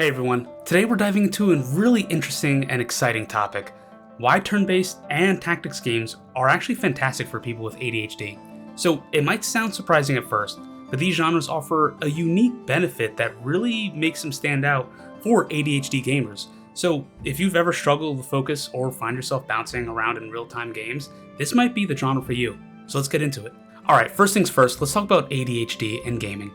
Hey everyone, today we're diving into a really interesting and exciting topic: why turn-based and tactics games are actually fantastic for people with ADHD. So it might sound surprising at first, but these genres offer a unique benefit that really makes them stand out for ADHD gamers. So if you've ever struggled with focus or find yourself bouncing around in real-time games, this might be the genre for you. So let's get into it. Alright, first things first, let's talk about ADHD and gaming.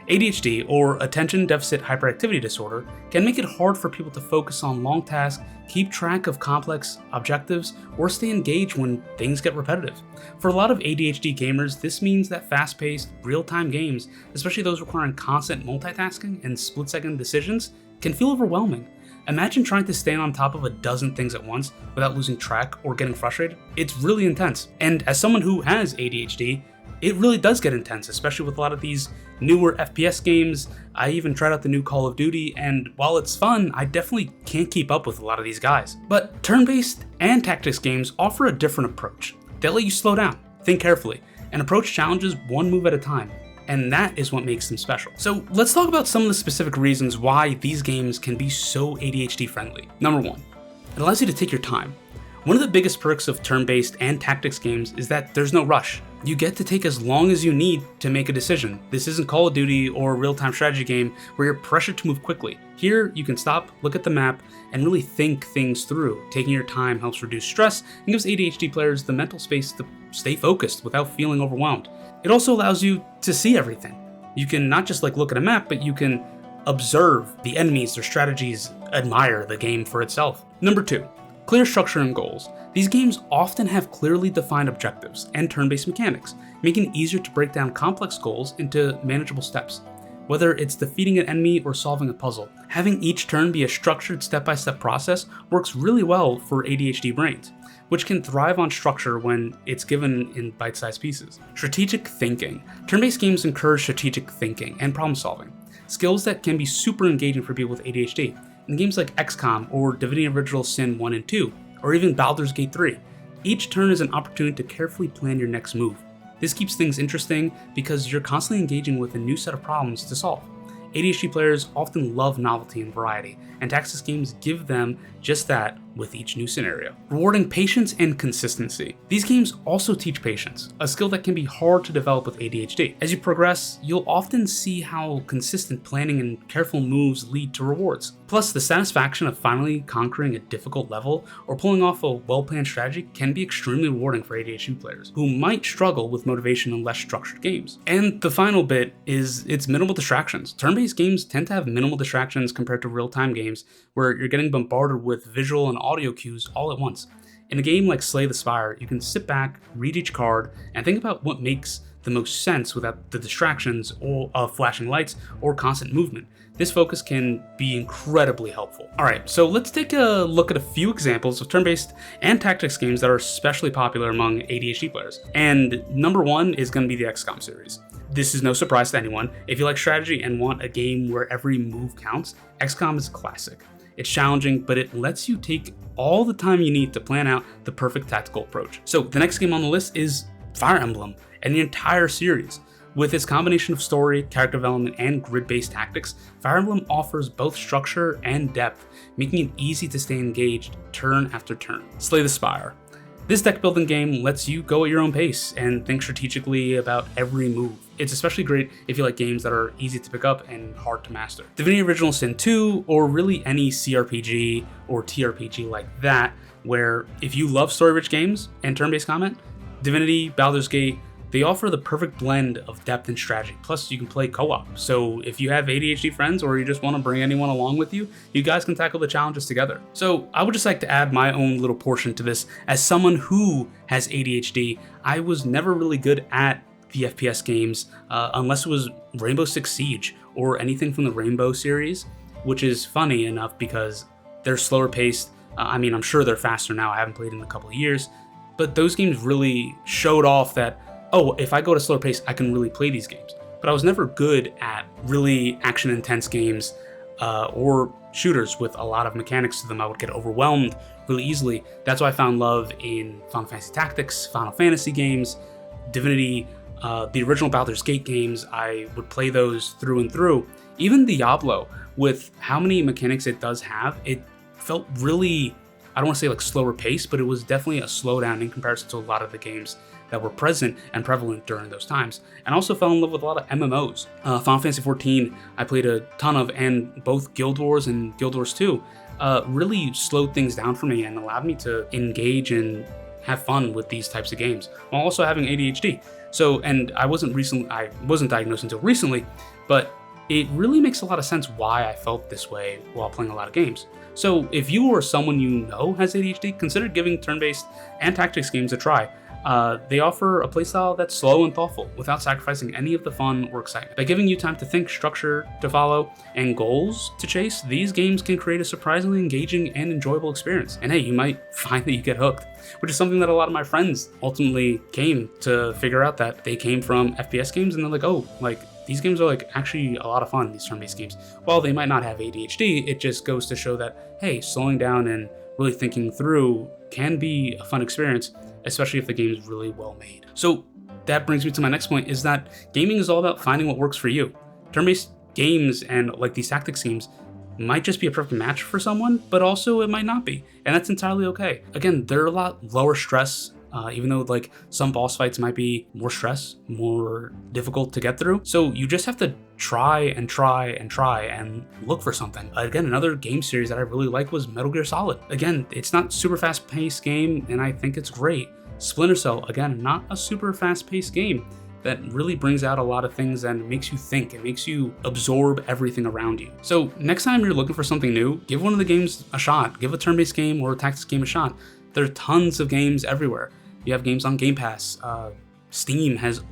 ADHD, or Attention Deficit Hyperactivity Disorder, can make it hard for people to focus on long tasks, keep track of complex objectives, or stay engaged when things get repetitive. For a lot of ADHD gamers, this means that fast-paced, real-time games, especially those requiring constant multitasking and split-second decisions, can feel overwhelming. Imagine trying to stay on top of a dozen things at once without losing track or getting frustrated. It's really intense. And as someone who has ADHD, it really does get intense, especially with a lot of these newer FPS games. I even tried out the new Call of Duty, and while it's fun, I definitely can't keep up with a lot of these guys. But turn-based and tactics games offer a different approach. They let you slow down, think carefully, and approach challenges one move at a time. And that is what makes them special. So let's talk about some of the specific reasons why these games can be so ADHD friendly. Number one, it allows you to take your time. One of the biggest perks of turn-based and tactics games is that there's no rush. You get to take as long as you need to make a decision. This isn't Call of Duty or a real-time strategy game where you're pressured to move quickly. Here, you can stop, look at the map, and really think things through. Taking your time helps reduce stress and gives ADHD players the mental space to stay focused without feeling overwhelmed. It also allows you to see everything. You can not just look at a map, but you can observe the enemies, their strategies, admire the game for itself. Number two, clear structure and goals. These games often have clearly defined objectives and turn-based mechanics, making it easier to break down complex goals into manageable steps. Whether it's defeating an enemy or solving a puzzle, having each turn be a structured step-by-step process works really well for ADHD brains, which can thrive on structure when it's given in bite-sized pieces. Strategic thinking. Turn-based games encourage strategic thinking and problem-solving, skills that can be super engaging for people with ADHD. In games like XCOM or Divinity Original Sin 1 and 2, or even Baldur's Gate 3, each turn is an opportunity to carefully plan your next move. This keeps things interesting because you're constantly engaging with a new set of problems to solve. ADHD players often love novelty and variety, and tactics games give them just that with each new scenario. Rewarding patience and consistency. These games also teach patience, a skill that can be hard to develop with ADHD. As you progress, you'll often see how consistent planning and careful moves lead to rewards. Plus, the satisfaction of finally conquering a difficult level or pulling off a well-planned strategy can be extremely rewarding for ADHD players who might struggle with motivation in less structured games. And the final bit is its minimal distractions. Turn-based games tend to have minimal distractions compared to real-time games where you're getting bombarded with visual and audio cues all at once. In a game like Slay the Spire, you can sit back, read each card, and think about what makes the most sense without the distractions of flashing lights or constant movement. This focus can be incredibly helpful. Alright, so let's take a look at a few examples of turn-based and tactics games that are especially popular among ADHD players. And number one is going to be the XCOM series. This is no surprise to anyone. If you like strategy and want a game where every move counts, XCOM is a classic. It's challenging, but it lets you take all the time you need to plan out the perfect tactical approach. So the next game on the list is Fire Emblem and the entire series. With its combination of story, character development, and grid-based tactics, Fire Emblem offers both structure and depth, making it easy to stay engaged turn after turn. Slay the Spire. This deck building game lets you go at your own pace and think strategically about every move. It's especially great if you like games that are easy to pick up and hard to master. Divinity Original Sin 2, or really any CRPG or TRPG like that, where if you love story-rich games and turn-based combat, Divinity, Baldur's Gate, they offer the perfect blend of depth and strategy. Plus, you can play co-op. So if you have ADHD friends or you just want to bring anyone along with you, you guys can tackle the challenges together. So I would just like to add my own little portion to this. As someone who has ADHD, I was never really good at the FPS games unless it was Rainbow Six Siege or anything from the Rainbow series, which is funny enough because they're slower paced. I'm sure they're faster now. I haven't played in a couple of years, but those games really showed off that, oh, if I go at a slower pace, I can really play these games. But I was never good at really action-intense games or shooters with a lot of mechanics to them. I would get overwhelmed really easily. That's why I found love in Final Fantasy Tactics, Final Fantasy games, Divinity, the original Baldur's Gate games. I would play those through and through, Even Diablo, with how many mechanics it does have, it felt really, I don't want to say like slower pace, but it was definitely a slowdown in comparison to a lot of the games that were present and prevalent during those times. And also fell in love with a lot of MMOs. Final Fantasy XIV, I played a ton of, and both Guild Wars and Guild Wars 2 really slowed things down for me and allowed me to engage and have fun with these types of games while also having ADHD. So, and I wasn't diagnosed until recently, but it really makes a lot of sense why I felt this way while playing a lot of games. So if you or someone you know has ADHD, consider giving turn-based and tactics games a try. They offer a playstyle that's slow and thoughtful without sacrificing any of the fun or excitement. By giving you time to think, structure to follow, and goals to chase, these games can create a surprisingly engaging and enjoyable experience. And hey, you might find that you get hooked, which is something that a lot of my friends ultimately came to figure out, that they came from FPS games and they're like, oh, like these games are like actually a lot of fun, these turn-based games. While they might not have ADHD, it just goes to show that, hey, slowing down and really thinking through can be a fun experience, especially if the game is really well made. So that brings me to my next point, is that gaming is all about finding what works for you. Turn-based games and like these tactics games might just be a perfect match for someone, but also it might not be, and that's entirely okay. Again, they're a lot lower stress, even though like some boss fights might be more stress, more difficult to get through. So you just have to try and try and try and look for something. Again, another game series that I really like was Metal Gear Solid. Again, it's not super fast paced game and I think it's great. Splinter Cell, again, not a super fast paced game that really brings out a lot of things and makes you think. It makes you absorb everything around you. So next time you're looking for something new, give one of the games a shot. Give a turn-based game or a tactics game a shot. There are tons of games everywhere. You have games on Game Pass. Steam has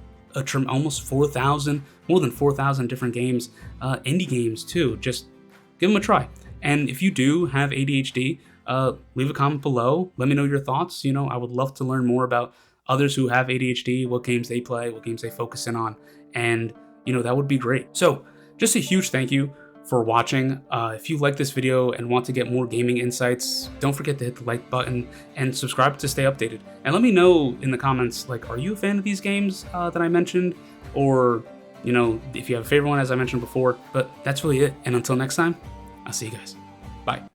almost 4,000, more than 4,000 different games. Indie games too. Just give them a try. And if you do have ADHD, leave a comment below. Let me know your thoughts. You know, I would love to learn more about others who have ADHD, what games they play, what games they focus in on, and you know, that would be great. So just a huge thank you for watching. If you like this video and want to get more gaming insights, don't forget to hit the like button and subscribe to stay updated. And let me know in the comments, like, are you a fan of these games that I mentioned? Or, you know, if you have a favorite one, as I mentioned before. But that's really it. And until next time, I'll see you guys. Bye.